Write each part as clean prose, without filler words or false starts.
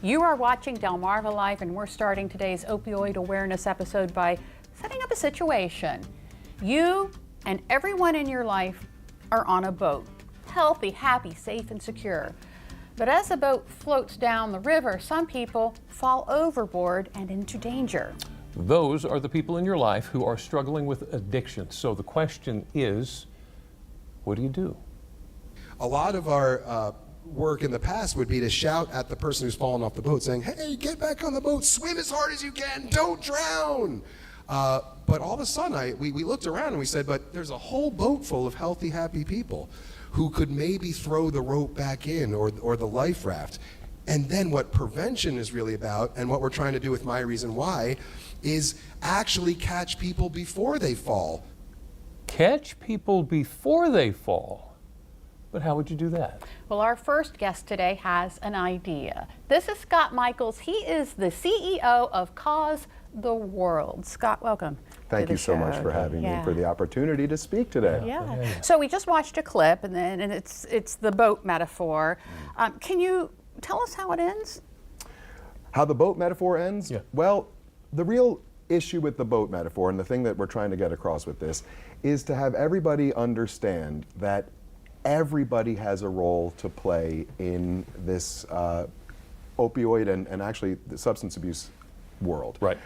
You are watching Delmarva Live, and we're starting today's opioid awareness episode by setting up a situation. You and everyone in your life are on a boat, healthy, happy, safe, and secure. But as the boat floats down the river, some people fall overboard and into danger. Those are the people in your life who are struggling with addiction. So the question is, what do you do? A lot of our work in the past would be to shout at the person who's fallen off the boat saying, hey, get back on the boat, swim as hard as you can, don't drown. But all of a sudden, we looked around and we said, but there's a whole boat full of healthy, happy people who could maybe throw the rope back in or the life raft. And then what prevention is really about, and what we're trying to do with My Reason Why, is actually catch people before they fall. Catch people before they fall? But how would you do that? Well, our first guest today has an idea. This is Scot Michaels. He is the CEO of Cause the World. Scott, welcome. Thank you so much for having me, for the opportunity to speak today. Yeah. So we just watched a clip, and it's the boat metaphor. Can you tell us how it ends? How the boat metaphor ends? Yeah. Well, the real issue with the boat metaphor, and the thing that we're trying to get across with this, is to have everybody understand that everybody has a role to play in this opioid and actually the substance abuse world, right?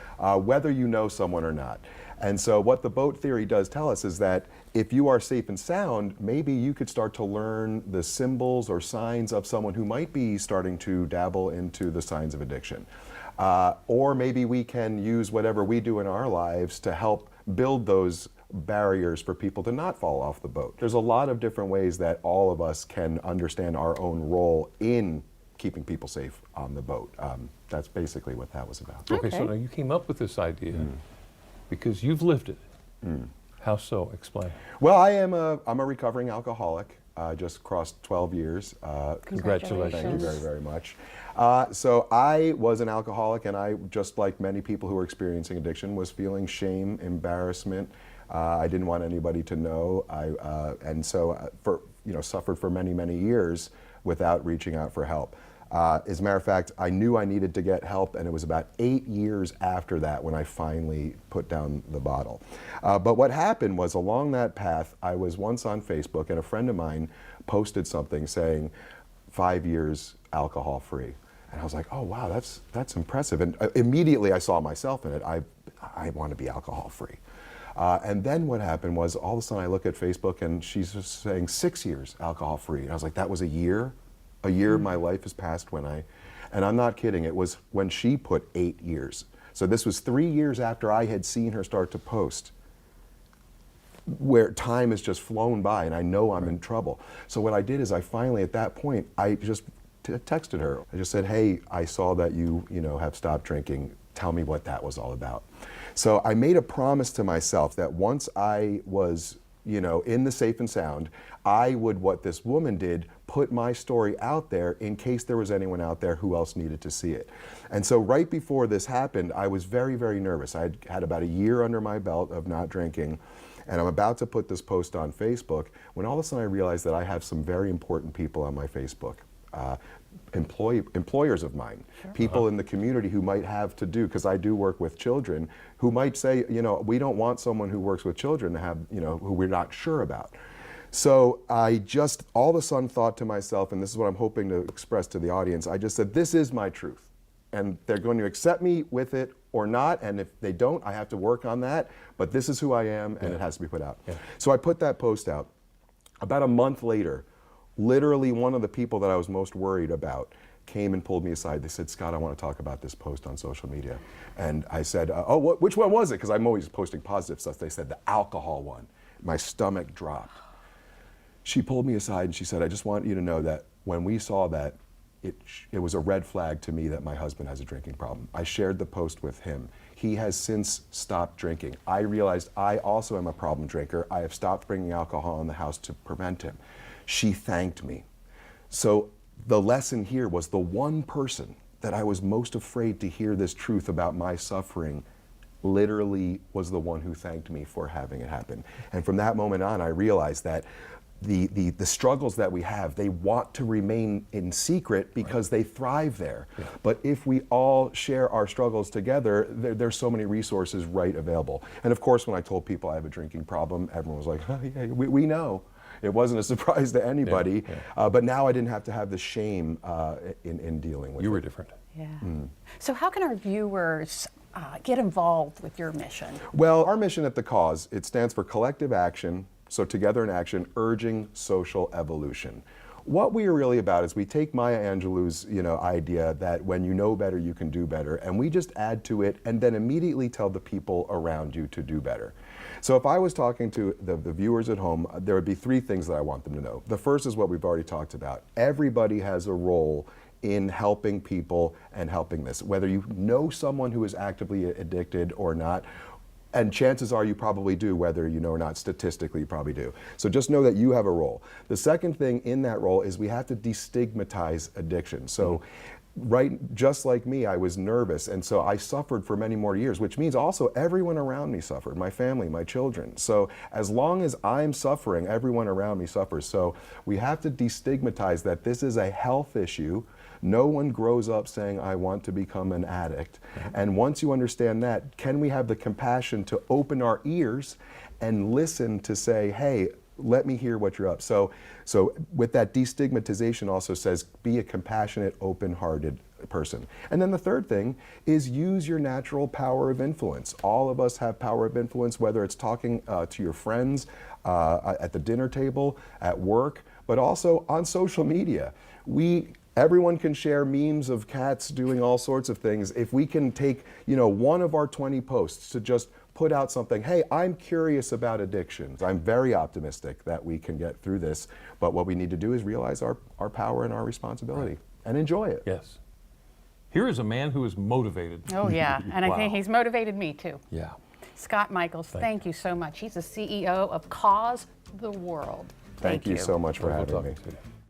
Whether you know someone or not. And so what the boat theory does tell us is that if you are safe and sound, maybe you could start to learn the symbols or signs of someone who might be starting to dabble into the signs of addiction. Or maybe we can use whatever we do in our lives to help build those barriers for people to not fall off the boat. There's a lot of different ways that all of us can understand our own role in keeping people safe on the boat. That's basically what that was about. Okay, so now you came up with this idea because you've lived it. How so? Explain. Well, I'm a recovering alcoholic. Just crossed 12 years. Congratulations. Thank you very, very much. So I was an alcoholic, and I, just like many people who are experiencing addiction, was feeling shame, embarrassment. I didn't want anybody to know. And so suffered for many, many years without reaching out for help. As a matter of fact, I knew I needed to get help, and it was about 8 years after that when I finally put down the bottle. But what happened was, along that path, I was once on Facebook, and a friend of mine posted something saying, 5 years alcohol-free. And I was like, oh wow, that's impressive. And immediately I saw myself in it. I want to be alcohol-free. And then what happened was, all of a sudden I look at Facebook and she's just saying 6 years alcohol-free. And I was like, that was a year? A year of my life has passed and I'm not kidding, it was when she put 8 years. So this was 3 years after I had seen her start to post, where time has just flown by and I know I'm in trouble. So what I did is I finally, at that point, I just texted her. I just said, hey, I saw that you have stopped drinking. Tell me what that was all about. So I made a promise to myself that once I was in the safe and sound, I would, what this woman did, put my story out there in case there was anyone out there who else needed to see it. And so right before this happened, I was very, very nervous. I had about a year under my belt of not drinking, and I'm about to put this post on Facebook when all of a sudden I realized that I have some very important people on my Facebook. Employers of mine, people in the community who might have to do, because I do work with children, who might say, we don't want someone who works with children to have, who we're not sure about. So I just all of a sudden thought to myself, and this is what I'm hoping to express to the audience, I just said, this is my truth. And they're going to accept me with it or not, and if they don't, I have to work on that, but this is who I am, and it has to be put out. So I put that post out. About a month later, literally one of the people that I was most worried about came and pulled me aside. They said, Scott, I want to talk about this post on social media. And I said, which one was it? Because I'm always posting positive stuff. They said, the alcohol one. My stomach dropped. She pulled me aside and she said, I just want you to know that when we saw that, it was a red flag to me that my husband has a drinking problem. I shared the post with him. He has since stopped drinking. I realized I also am a problem drinker. I have stopped bringing alcohol in the house to prevent him. She thanked me. So the lesson here was the one person that I was most afraid to hear this truth about my suffering literally was the one who thanked me for having it happen. And from that moment on, I realized that the struggles that we have, they want to remain in secret because they thrive there. Yeah. But if we all share our struggles together, there's so many resources right available. And of course, when I told people I have a drinking problem, everyone was like, oh, yeah, we know. It wasn't a surprise to anybody. But now I didn't have to have the shame in dealing with it. You were different. Yeah. So how can our viewers get involved with your mission? Well, our mission at The Cause, it stands for Collective Action, so Together in Action, Urging Social Evolution. What we are really about is we take Maya Angelou's idea that when you know better, you can do better, and we just add to it and then immediately tell the people around you to do better. So if I was talking to the viewers at home, there would be three things that I want them to know. The first is what we've already talked about. Everybody has a role in helping people and helping this, whether you know someone who is actively addicted or not. And chances are you probably do, whether you know or not, statistically you probably do. So just know that you have a role. The second thing in that role is we have to destigmatize addiction. So just like me, I was nervous, and so I suffered for many more years, which means also everyone around me suffered, my family, my children. So as long as I'm suffering, everyone around me suffers. So we have to destigmatize that this is a health issue. No one grows up saying, I want to become an addict. And once you understand that, can we have the compassion to open our ears and listen to say, hey, let me hear what you're up. So with that destigmatization also says, be a compassionate, open-hearted person. And then the third thing is use your natural power of influence. All of us have power of influence, whether it's talking to your friends at the dinner table, at work, but also on social media. Everyone can share memes of cats doing all sorts of things. If we can take, one of our 20 posts to just put out something, hey, I'm curious about addictions. I'm very optimistic that we can get through this, but what we need to do is realize our power and our responsibility and enjoy it. Yes. Here is a man who is motivated. Oh yeah, and Wow. I think he's motivated me too. Yeah. Scott Michaels, thank you so much. He's the CEO of Cause the World. Thank you so much for Wonderful having me. talking to you.